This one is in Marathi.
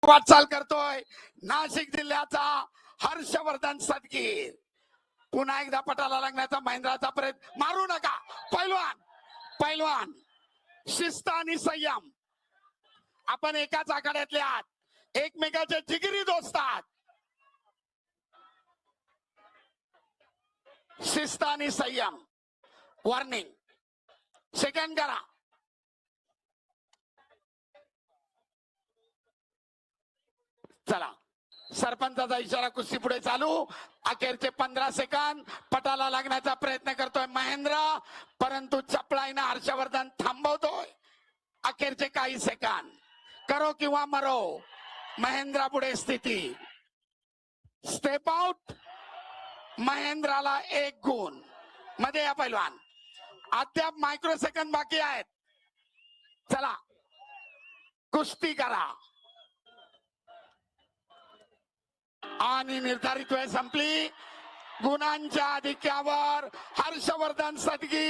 वाटचाल करतोय नाशिक जिल्ह्याचा हर्षवर्धन सदगीर। पुन्हा एकदा पटाला लागण्याचा महेंद्राचा प्रयत्न, मारू नका पैलवान, पैलवान शिस्त आणि संयम। आपण एकाच आखाड्यातले आहात, एकमेकाचे जिगरी दोस्त आहात। शिस्त आणि संयम। वॉर्निंग, सेकंड करा। चला, सरपंचाचा इशारा, कुस्ती पुढे चालू। अखेरचे 15 सेकंद, पटाला लागण्याचा प्रयत्न करतोय महेंद्र, परंतु चपळाईने हर्षवर्धन थांबवतोय। अखेरचे काही सेकंद, करो किंवा मरो, महेंद्र पुढे स्थिती। स्टेप आउट, महेंद्राला 1 गुण। मध्ये या पैलवान, अद्याप मायक्रो सेकंद बाकी आहेत। चला, कुस्ती करा। आणि निर्धारित वेळ संपली। गुणांच्या आधिक्यावर हर्षवर्धन सदगीर